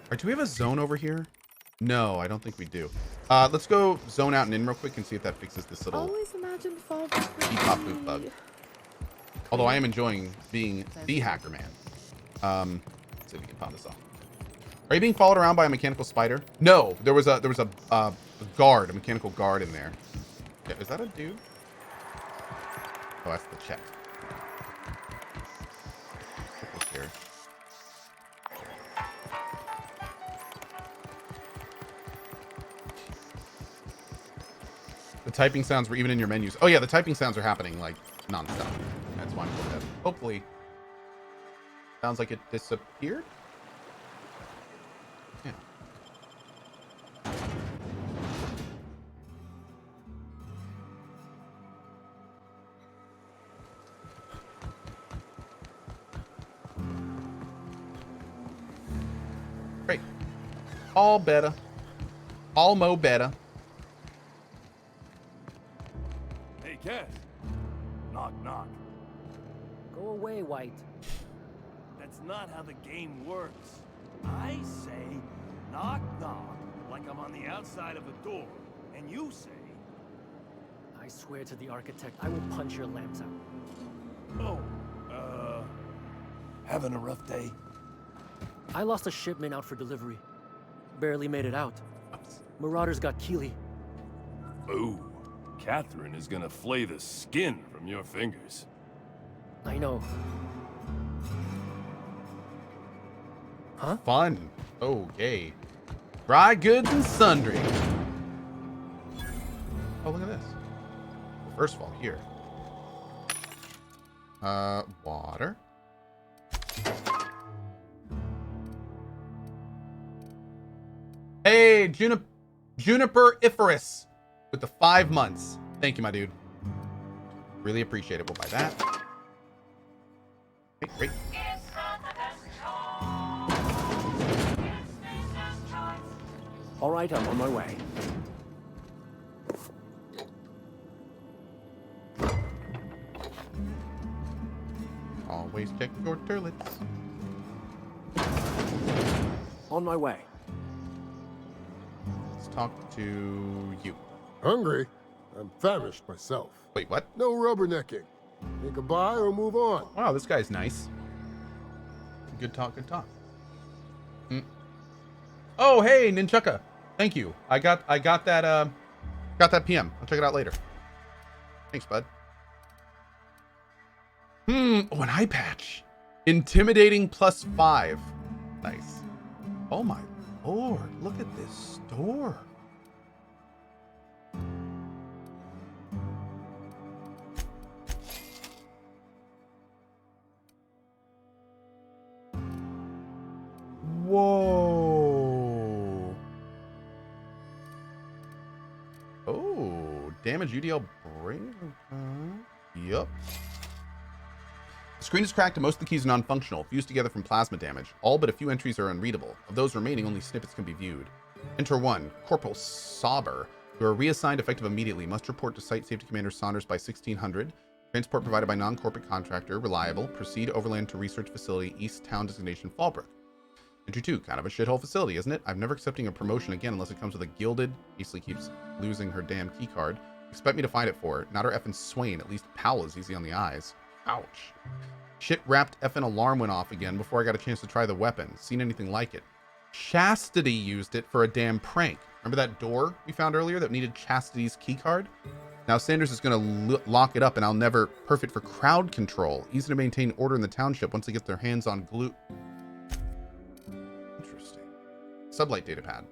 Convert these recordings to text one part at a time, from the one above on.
Or do we have a zone over here? No, I don't think we do. Let's go zone out and in real quick and see if that fixes this little Always imagined Fallbrook beep pop boop bug. Although I am enjoying being the hacker man. Let's see if we can pop this off. Are you being followed around by a mechanical spider? No, there was a guard, a mechanical guard in there. Yeah, is that a dude? Oh, that's the check. Look here. The typing sounds were even in your menus. Oh yeah, the typing sounds are happening like nonstop. That's why I'm doing that. Hopefully. Sounds like it disappeared. Yeah. Great. All better. All mo better. Hey, Cat. Knock, knock. Go away, White. That's not how the game works. I say, knock, knock, like I'm on the outside of a door. And you say... I swear to the architect, I will punch your lamps out. Oh, having a rough day? I lost a shipment out for delivery. Barely made it out. Marauders got Keely. Ooh, Catherine is gonna flay the skin from your fingers. I know. Huh? Fun. Okay. Dry goods and sundry. Oh, look at this. Well, first of all, here. Water. Hey, Juniper Iferous with the 5 months. Thank you, my dude. Really appreciate it. We'll buy that. Great, great. All right, I'm on my way. Always check your toilets. On my way. Let's talk to you. Hungry? I'm famished myself. Wait, what? No rubbernecking. Make a buy or move on. Wow, this guy's nice. Good talk, good talk. Oh, hey, Ninchuka. Thank you. I got that PM. I'll check it out later. Thanks, bud. Oh, an eye patch. Intimidating +5. Nice. Oh my lord, look at this store. Whoa. Oh, damage UDL bring. Yup. The screen is cracked and most of the keys are non-functional, fused together from plasma damage. All but a few entries are unreadable. Of those remaining, only snippets can be viewed. Enter 1. Corporal Sauber. You are reassigned effective immediately. Must report to Site Safety Commander Saunders by 1600. Transport provided by non-corporate contractor. Reliable. Proceed overland to research facility. East Town designation Fallbrook. Entry 2. Kind of a shithole facility, isn't it? I'm never accepting a promotion again unless it comes with a gilded... Easily keeps losing her damn key card. Expect me to find it for her. Not her effing Swain. At least Powell is easy on the eyes. Ouch. Shit-wrapped effing alarm went off again before I got a chance to try the weapon. Seen anything like it. Chastity used it for a damn prank. Remember that door we found earlier that needed Chastity's keycard? Now Sanders is going to lock it up and I'll never... Perfect for crowd control. Easy to maintain order in the township once they get their hands on glue. Interesting. Sublight datapad.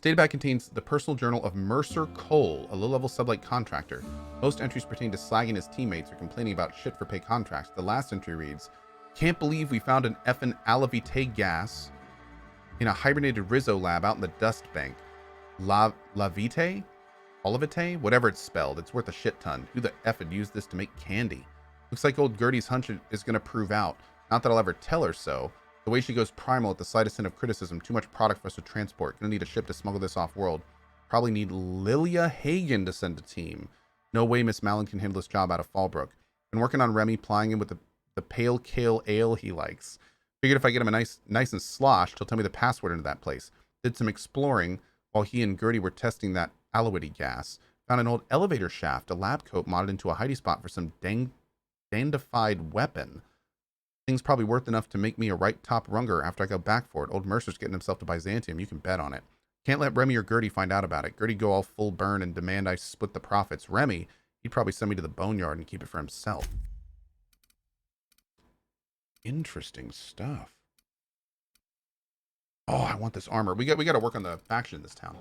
Datapad contains the personal journal of Mercer Cole, a low-level sublight contractor. Most entries pertain to slagging his teammates or complaining about shit-for-pay contracts. The last entry reads, "Can't believe we found an effing Alavite gas in a hibernated Rizzo lab out in the dust bank. Lavite? Olavite? Whatever it's spelled. It's worth a shit ton. Who the F would use this to make candy? Looks like old Gertie's hunch is going to prove out. Not that I'll ever tell her so. The way she goes primal at the slightest hint of criticism. Too much product for us to transport. Gonna need a ship to smuggle this off-world. Probably need Lilia Hagen to send a team. No way Miss Mallon can handle this job out of Fallbrook. Been working on Remy, plying him with the pale kale ale he likes. Figured if I get him a nice and sloshed, he'll tell me the password into that place. Did some exploring while he and Gertie were testing that aloe gas. Found an old elevator shaft, a lab coat modded into a hidey spot for some dandified weapon. Thing's probably worth enough to make me a right top runger after I go back for it. Old Mercer's getting himself to Byzantium. You can bet on it. Can't let Remy or Gertie find out about it. Gertie go all full burn and demand I split the profits. Remy, he'd probably send me to the boneyard and keep it for himself. Interesting stuff. Oh, I want this armor. We got to work on the faction in this town.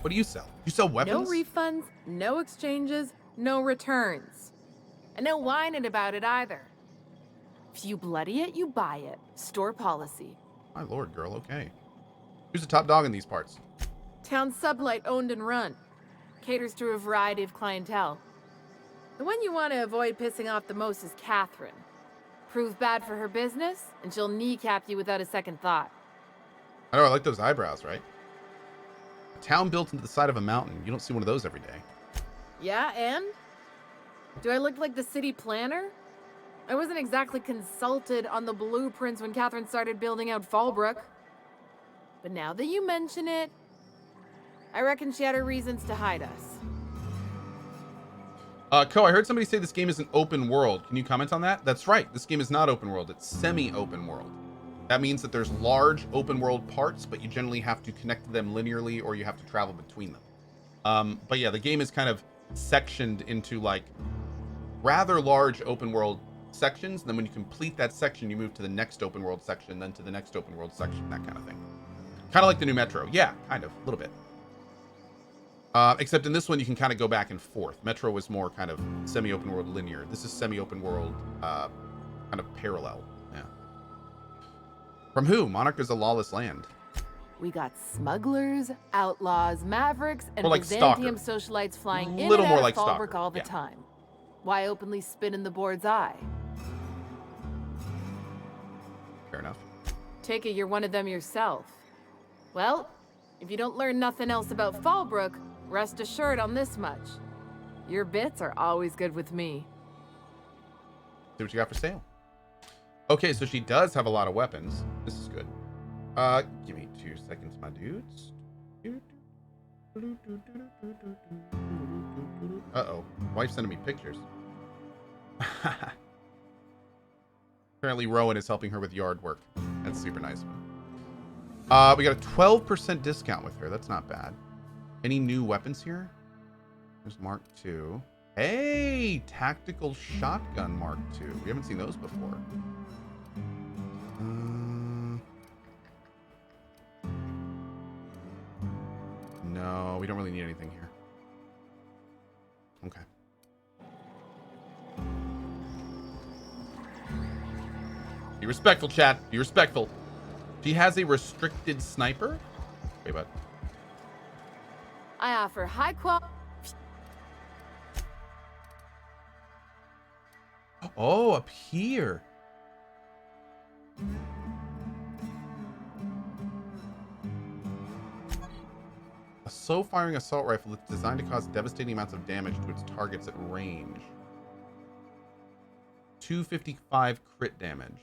What do you sell? You sell weapons? No refunds, no exchanges, no returns. And no whining about it either. If you bloody it, you buy it. Store policy. My lord, girl, okay. Who's the top dog in these parts? Town sublight owned and run. Caters to a variety of clientele. The one you want to avoid pissing off the most is Catherine. Prove bad for her business, and she'll kneecap you without a second thought. I know, I like those eyebrows, right? A town built into the side of a mountain. You don't see one of those every day. Yeah, and? Do I look like the city planner? I wasn't exactly consulted on the blueprints when Catherine started building out Fallbrook. But now that you mention it, I reckon she had her reasons to hide us. I heard somebody say this game is an open world. Can you comment on that? That's right. This game is not open world. It's semi-open world. That means that there's large open world parts, but you generally have to connect to them linearly or you have to travel between them. But yeah, the game is kind of sectioned into like rather large open world sections. And then when you complete that section, you move to the next open world section, then to the next open world section, that kind of thing. Kind of like the new Metro. Yeah, kind of, a little bit. Except in this one, you can kind of go back and forth. Metro was more kind of semi-open world linear. This is semi-open world kind of parallel. Yeah. From who? Monarch is a lawless land. We got smugglers, outlaws, mavericks, and More like Byzantium Stalker. socialites flying in Little and more out like of Fallbrook Stalker, all the yeah. time. Why openly spit in the board's eye? Fair enough. Take it you're one of them yourself. Well, if you don't learn nothing else about Fallbrook, rest assured on this much. Your bits are always good with me. See what you got for sale. Okay, so she does have a lot of weapons. This is good. Give me 2 seconds, my dudes. Uh-oh. Wife's sending me pictures. Apparently Rowan is helping her with yard work. That's super nice of him. We got a 12% discount with her. That's not bad. Any new weapons here? There's Mark II. Hey, tactical shotgun Mark II. We haven't seen those before. No, we don't really need anything here. Okay. Be respectful, chat. Be respectful. She has a restricted sniper. Wait, what? I offer high quality. Oh, up here. A slow-firing assault rifle that's designed to cause devastating amounts of damage to its targets at range. 255 crit damage.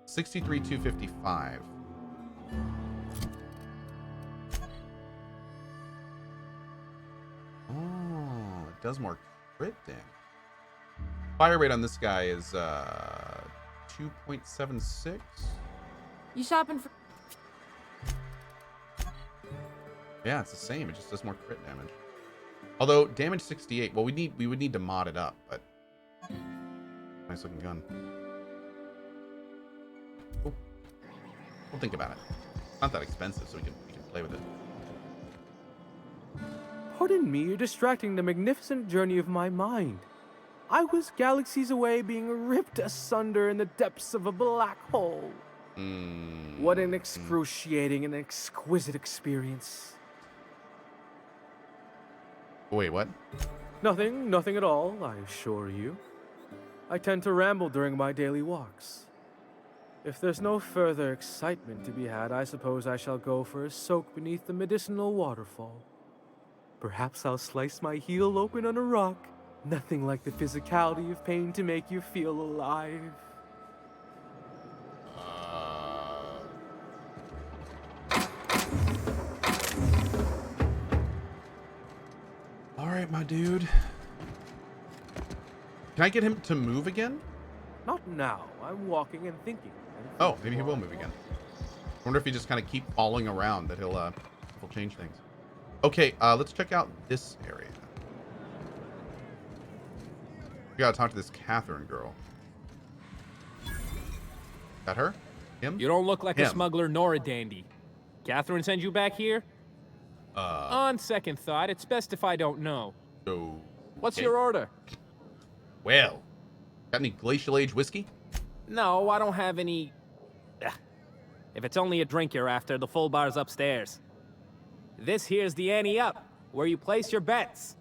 63, 255. Oh, it does more crit damage. Fire rate on this guy is 2.76. You shopping for? Yeah, it's the same. It just does more crit damage. Although damage 68. Well, we would need to mod it up, but nice looking gun. Cool. We'll think about it. It's not that expensive, so we can play with it. Pardon me, you're distracting the magnificent journey of my mind. I was galaxies away being ripped asunder in the depths of a black hole. What an excruciating and exquisite experience. Wait, what? Nothing at all, I assure you. I tend to ramble during my daily walks. If there's no further excitement to be had, I suppose I shall go for a soak beneath the medicinal waterfall. Perhaps I'll slice my heel open on a rock. Nothing like the physicality of pain to make you feel alive. right, my dude. Can I get him to move again? Not now. I'm walking and thinking. Oh, maybe he will move again. I wonder if he just kind of keep falling around that he'll change things. Okay, let's check out this area. We gotta talk to this Catherine girl. That her? Him? You don't look like a Him. smuggler nor a dandy. Catherine send you back here? On second thought, it's best if I don't know. So, What's okay. your order? Well, got any glacial age whiskey? No, I don't have any... Ugh. If it's only a drink you're after, the full bar's upstairs. This here's the ante up, where you place your bets.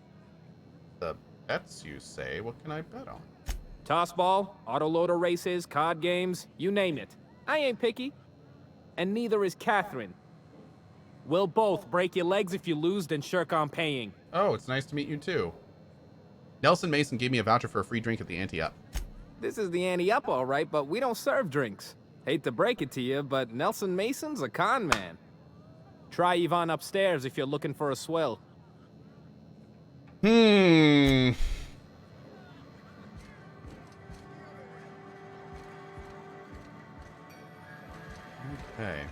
The bets, you say? What can I bet on? Tossball, autoloader races, card games, you name it. I ain't picky. And neither is Catherine. We'll both break your legs if you lose, then shirk on paying. Oh, it's nice to meet you too. Nelson Mason gave me a voucher for a free drink at the Ante Up. This is the ante up, all right, but we don't serve drinks. Hate to break it to you, but Nelson Mason's a con man. Try Yvonne upstairs if you're looking for a swill. Okay.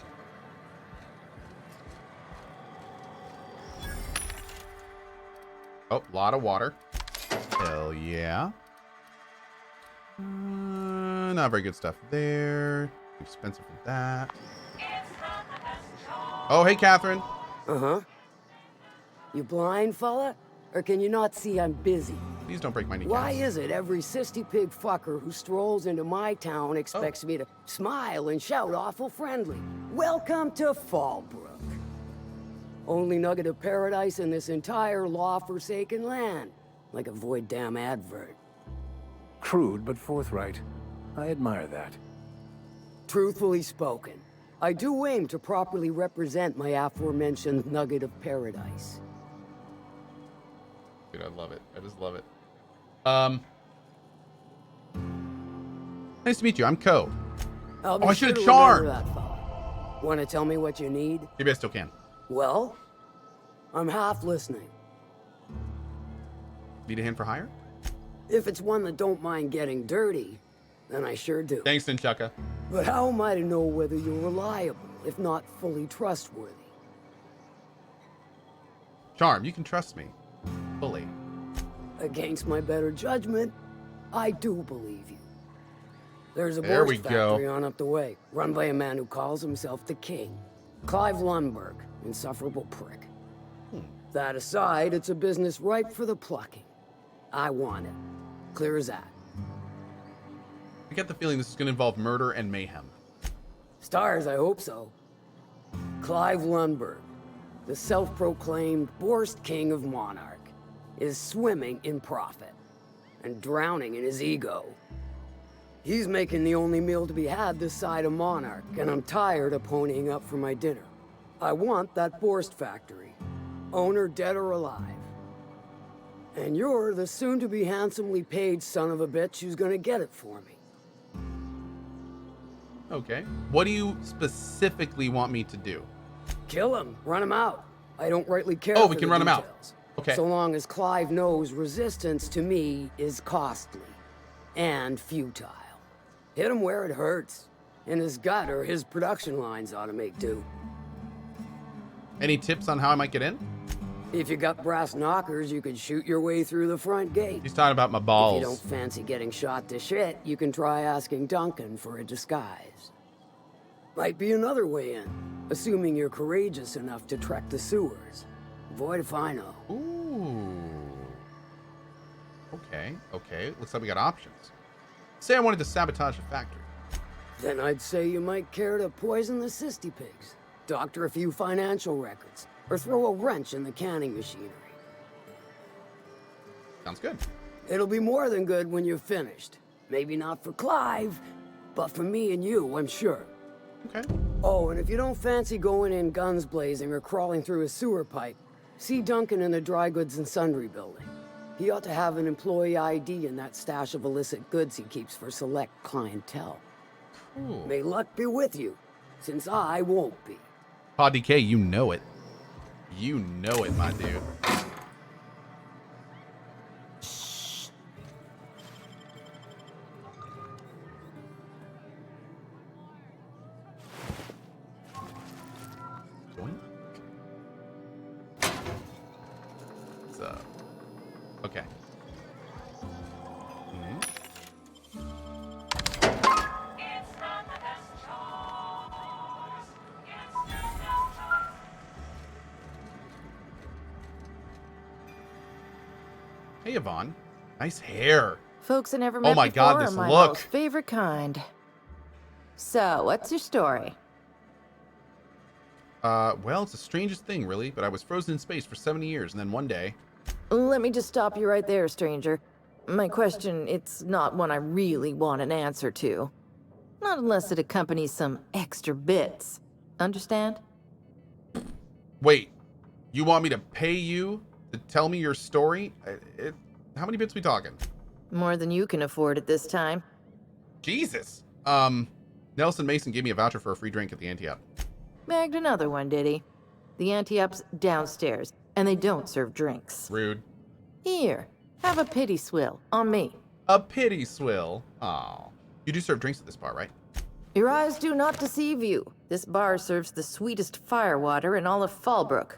Oh, lot of water. Hell yeah. Not very good stuff there. Expensive for that. Oh, hey, Catherine. Uh-huh. You blind, fella? Or can you not see I'm busy? Please don't break my kneecaps. Why is it every sissy pig fucker who strolls into my town expects Oh. me to smile and shout awful friendly? Welcome to Fallbrook. Only nugget of paradise in this entire law-forsaken land. Like a void damn advert. Crude but forthright. I admire that. Truthfully spoken, I do aim to properly represent my aforementioned nugget of paradise. Dude, I love it. I just love it. Nice to meet you. I'm Co. I'll be I sure should've to charmed. remember that, fella. Want to tell me what you need? Maybe I still can. Well, I'm half listening. Need a hand for hire? If it's one that don't mind getting dirty, then I sure do. Thanks, Ninchaka. But how am I to know whether you're reliable, if not fully trustworthy? Charm, you can trust me. Fully. Against my better judgment, I do believe you. There's a There we borscht factory go. on up the way, run by a man who calls himself the King. Clive Lundberg, insufferable prick. That aside, it's a business ripe for the plucking. I want it. Clear as that. I get the feeling this is going to involve murder and mayhem. Stars, I hope so. Clive Lundberg, the self-proclaimed Borscht King of Monarch, is swimming in profit and drowning in his ego. He's making the only meal to be had this side of Monarch, and I'm tired of ponying up for my dinner. I want that Borscht factory, owner dead or alive. And you're the soon-to-be handsomely paid son of a bitch who's gonna get it for me. Okay. What do you specifically want me to do? Kill him, run him out. I don't rightly care Oh, for we can the run him out. details. Okay. So long as Clive knows resistance to me is costly and futile. Hit him where it hurts. In his gut, or his production lines ought to make do. Any tips on how I might get in? If you got brass knockers, you could shoot your way through the front gate. He's talking about my If you balls. don't fancy getting shot to shit, you can try asking Duncan for a disguise. Might be another way in, assuming you're courageous enough to trek the sewers. Void if I know. Ooh. Okay, okay. Looks like we got options. Say I wanted to sabotage the factory. Then I'd say you might care to poison the cysty pigs, doctor a few financial records, or throw a wrench in the canning machinery. Sounds good. It'll be more than good when you're finished. Maybe not for Clive, but for me and you, I'm sure. Okay. Oh, and if you don't fancy going in guns blazing or crawling through a sewer pipe, see Duncan in the dry goods and sundry building. He ought to have an employee ID in that stash of illicit goods he keeps for select clientele. Cool. May luck be with you, since I won't be. Pod DK, you know it. You know it, my dude. up? Okay. Mhm. Hey, Yvonne. Nice hair. Folks I never Oh met my God, before this are my look. most favorite kind. So, what's your story? Well, it's the strangest thing, really, but I was frozen in space for 70 years, and then one day... Let me just stop you right there, stranger. My question, it's not one I really want an answer to. Not unless it accompanies some extra bits. Understand? Wait, you want me to pay you to tell me your story? How many bits we talking? More than you can afford at this time. Jesus. Nelson Mason gave me a voucher for a free drink at the Anti-Up. Bagged another one, did he? The Anti-Up's downstairs, and they don't serve drinks. Rude. Here, have a pity swill, on me. A pity swill. Aw. You do serve drinks at this bar, right? Your eyes do not deceive you. This bar serves the sweetest firewater in all of Fallbrook.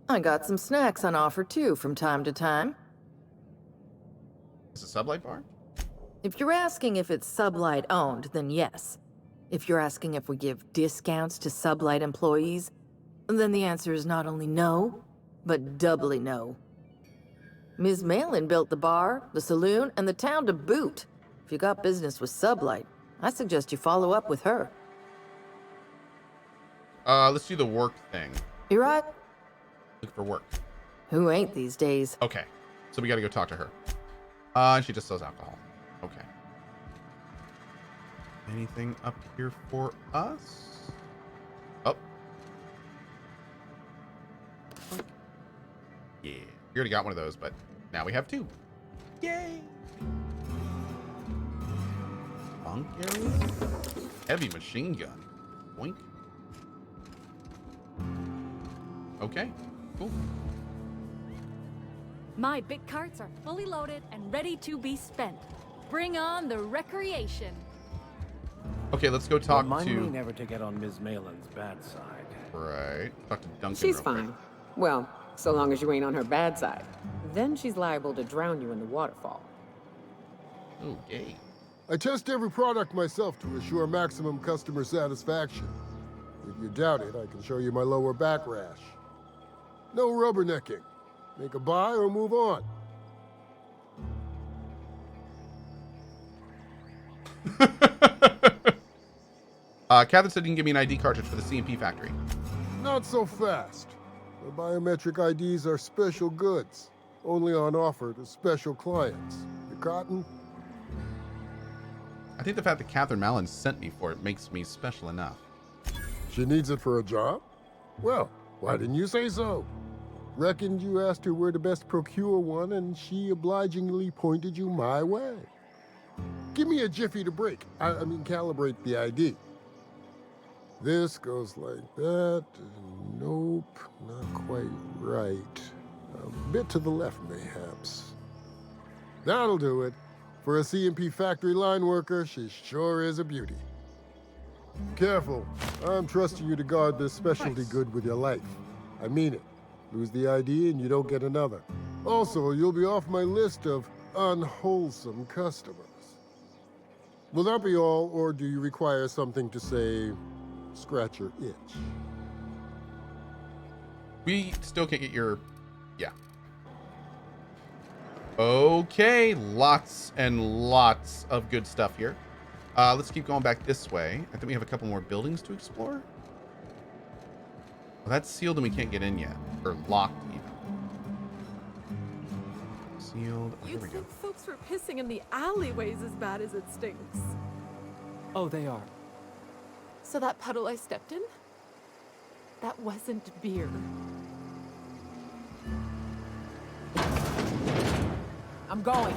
I got some snacks on offer, too, from time to time. It's a sublight bar? If you're asking if it's Sublight owned, then yes. If you're asking if we give discounts to Sublight employees, then the answer is not only no, but doubly no. Ms. Malin built the bar, the saloon, and the town to boot. If you got business with Sublight, I suggest you follow up with her. Let's do the work thing. You're right. Look for work. Who ain't these days? Okay. So we gotta go talk to her. She just sells alcohol. Okay. Anything up here for us? Oh. Yeah. We already got one of those, but now we have two. Yay! Bunk area? Heavy machine gun. Boink. Okay. Cool. My bit carts are fully loaded and ready to be spent. Bring on the recreation. Okay, let's go talk Remind me to... never to get on Ms. Malin's bad side. Right. Talk to Duncan She's real quick. fine. Well, so long as you ain't on her bad side. Then she's liable to drown you in the waterfall. Oh, yay. I test every product myself to assure maximum customer satisfaction. If you doubt it, I can show you my lower back rash. No rubbernecking. Make a buy or move on. Catherine said you can give me an ID cartridge for the C&P factory. Not so fast. The biometric IDs are special goods, only on offer to special clients. You cotton? I think the fact that Catherine Malin sent me for it makes me special enough. She needs it for a job? Well, why didn't you say so? Reckoned you asked her where to best procure one, and she obligingly pointed you my way. Give me a jiffy to break. I mean, calibrate the ID. This goes like that. Nope, not quite right. A bit to the left, mayhaps. That'll do it. For a C&P factory line worker, she sure is a beauty. Careful. I'm trusting you to guard this specialty good with your life. I mean it. Lose the ID and you don't get another. Also, you'll be off my list of unwholesome customers. Will that be all, or do you require something to say, scratch your itch? We still can't get your... Yeah. Okay, lots and lots of good stuff here. Let's keep going back this way. I think we have a couple more buildings to explore. Well, that's sealed and we can't get in yet. Or locked, even. Sealed. Oh, here You'd we go. think folks were pissing in the alleyways as bad as it stinks. Oh, they are. So that puddle I stepped in? That wasn't beer. I'm going.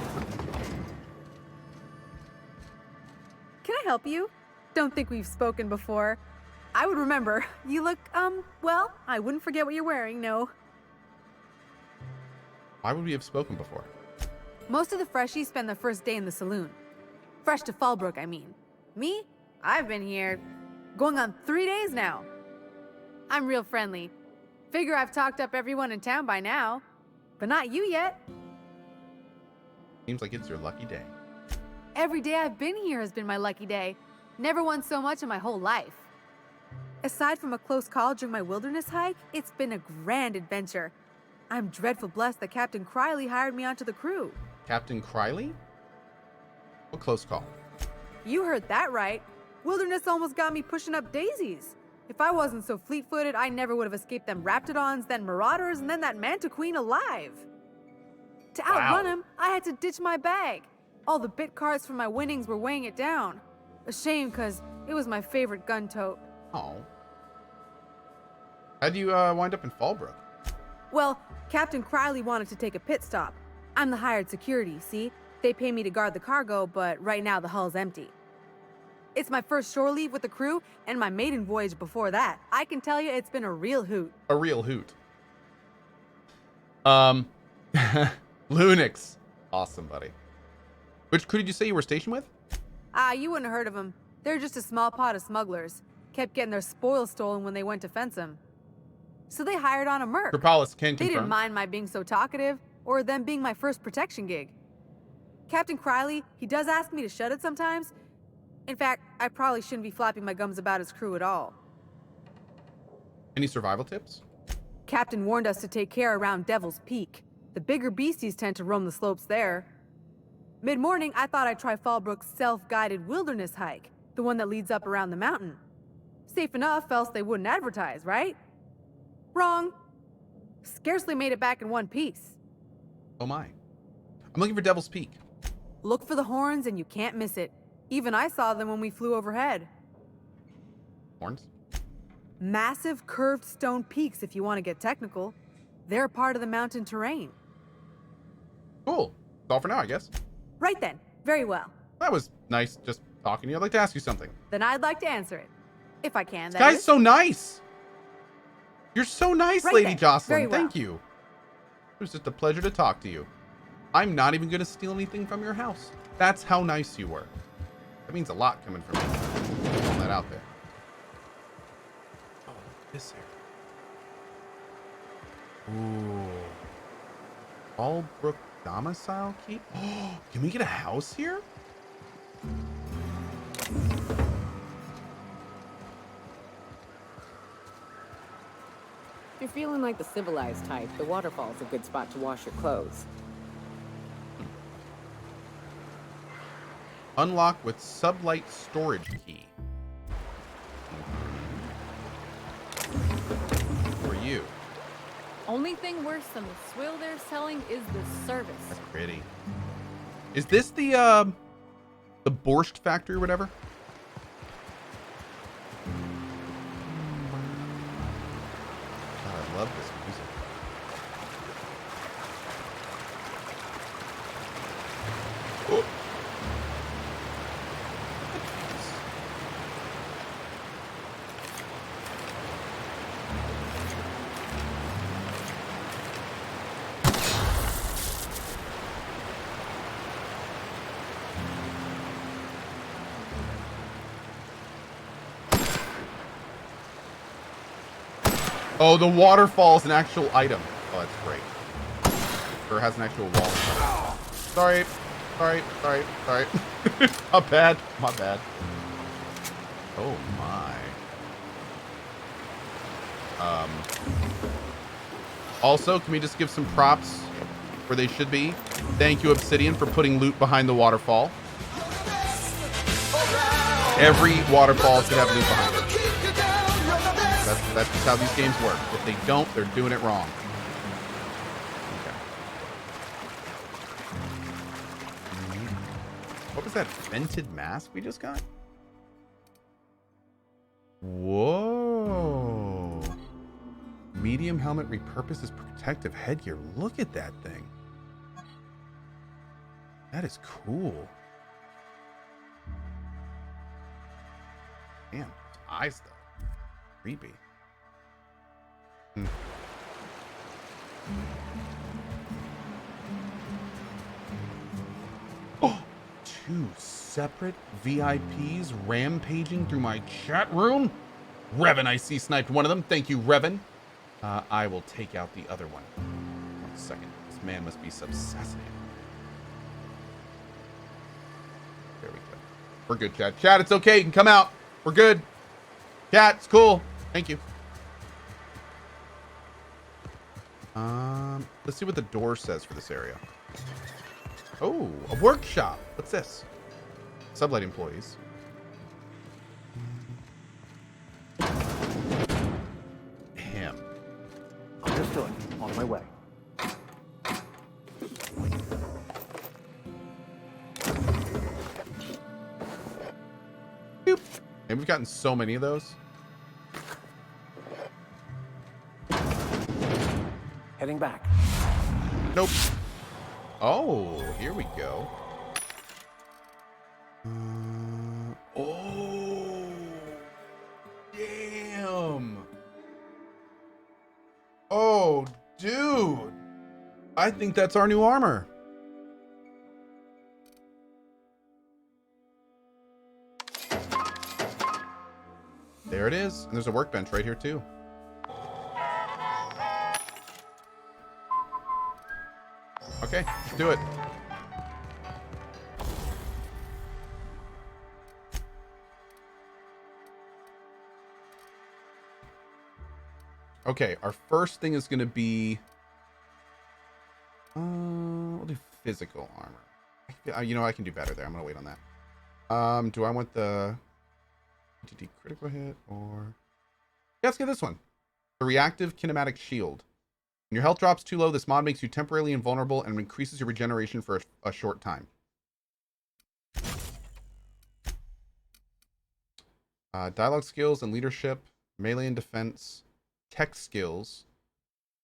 Can I help you? Don't think we've spoken before. I would remember. You look, well, I wouldn't forget what you're wearing, no. Why would we have spoken before? Most of the freshies spend their first day in the saloon. Fresh to Fallbrook, I mean. Me? I've been here going on 3 days now. I'm real friendly. Figure I've talked up everyone in town by now. but not you yet. Seems like it's your lucky day. Every day I've been here has been my lucky day. Never won so much in my whole life. Aside from a close call during my wilderness hike, it's been a grand adventure. I'm dreadful blessed that Captain Criley hired me onto the crew. Captain Criley? What close call? You heard that right. Wilderness almost got me pushing up daisies. If I wasn't so fleet-footed, I never would have escaped them Raptidons, then Marauders, and then that Manta Queen alive. To outrun him, I had to ditch my bag. All the bit cards from my winnings were weighing it down. A shame, because it was my favorite gun tote. Oh. How'd you wind up in Fallbrook? Well, Captain Criley wanted to take a pit stop. I'm the hired security, see? They pay me to guard the cargo, but right now the hull's empty. It's my first shore leave with the crew, and my maiden voyage before that. I can tell you it's been a real hoot. A real hoot. Lunix. Awesome, buddy. Which crew did you say you were stationed with? You wouldn't have heard of them. They're just a small pot of smugglers. Kept getting their spoils stolen when they went to fence them. So they hired on a merc. Kripalis can They confirm. didn't mind my being so talkative, or them being my first protection gig. Captain Criley, he does ask me to shut it sometimes. In fact, I probably shouldn't be flapping my gums about his crew at all. Any survival tips? Captain warned us to take care around Devil's Peak. The bigger beasties tend to roam the slopes there. Mid-morning, I thought I'd try Fallbrook's self-guided wilderness hike, the one that leads up around the mountain. Safe enough, else they wouldn't advertise, right? Wrong. Scarcely made it back in one piece. Oh my. I'm looking for Devil's Peak. Look for the horns and you can't miss it. Even I saw them when we flew overhead. Horns? Massive curved stone peaks if you want to get technical. They're a part of the mountain terrain. Cool. That's all for now, I guess. Right then. Very well. That was nice just talking to you. I'd like to ask you something. Then I'd like to answer it. If I can, This guy's so nice. You're so nice, Right Lady then. Jocelyn. Very well. Thank you. It was just a pleasure to talk to you. I'm not even going to steal anything from your house. That's how nice you were. That means a lot coming from you. Putting that out there. Oh, this here. Ooh. Fallbrook domicile key? Oh, can we get a house here? If you're feeling like the civilized type, the waterfall's a good spot to wash your clothes. Unlock with sublight storage key. For you. Only thing worse than the swill they're selling is the service. That's pretty. Is this the borscht factory or whatever? God, I love this music. Oh. Oh, the waterfall's an actual item. Oh, that's great. Or has an actual wall. Sorry. My bad. Oh my. Also, can we just give some props where they should be? Thank you, Obsidian, for putting loot behind the waterfall. Every waterfall should have loot behind it. That's just how these games work. If they don't, they're doing it wrong. Okay. What was that vented mask we just got? Whoa. Medium helmet repurposed as protective headgear. Look at that thing. That is cool. Damn, those eyes though. Creepy. Oh, 2 separate VIPs rampaging through my chat room? Revan, I see, sniped one of them. Thank you, Revan. I will take out the other one. 1 second. This This man must be subsessing. There we go. We're good, Chad. Chad, it's okay. You can come out. We're good. Chad, it's cool. Thank you. Let's see what the door says for this area. Oh, a workshop. What's this? Sublight employees. Him. Understood. On my way. Boop. And we've gotten so many of those. Heading back. Nope. Oh, here we go. Oh, damn. Oh, dude. I think that's our new armor. There it is. And there's a workbench right here, too. Okay, let's do it. Okay, our first thing is going to be... we'll do physical armor. You know, I can do better there. I'm going to wait on that. Do I want the TD critical hit or... Yeah, let's get this one. The reactive kinematic shield. When your health drops too low, this mod makes you temporarily invulnerable and increases your regeneration for a short time. Dialogue skills and leadership, melee and defense, tech skills,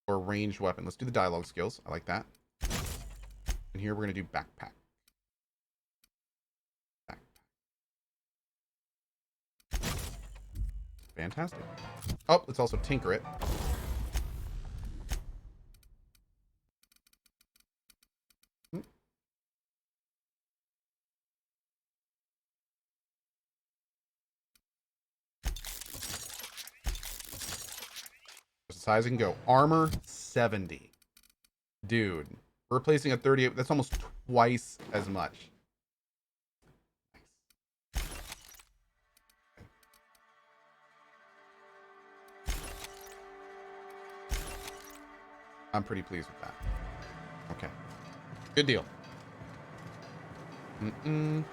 or ranged weapon. Let's do the dialogue skills. I like that. And here we're going to do backpack. Fantastic. Oh, let's also tinker it. Size can go. Armor 70. Dude, we're replacing a 38. That's almost twice as much. I'm pretty pleased with that. Okay. Good deal. Boop.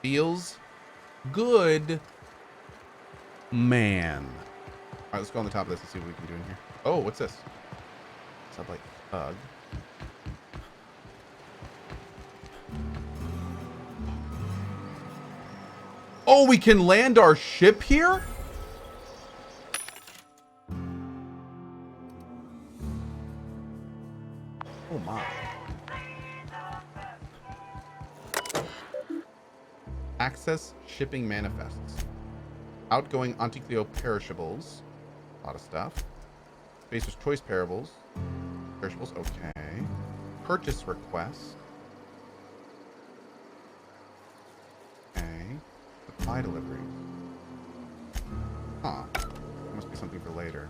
Feels good. Man. All right, let's go on the top of this and see what we can do in here. Oh, what's this? Sublight thug. Oh, we can land our ship here? Oh my. Access shipping manifests. Outgoing Anticleo perishables. A lot of stuff. Spacer's choice perishables. Okay. Purchase request. Okay. Supply delivery. Huh. There must be something for later.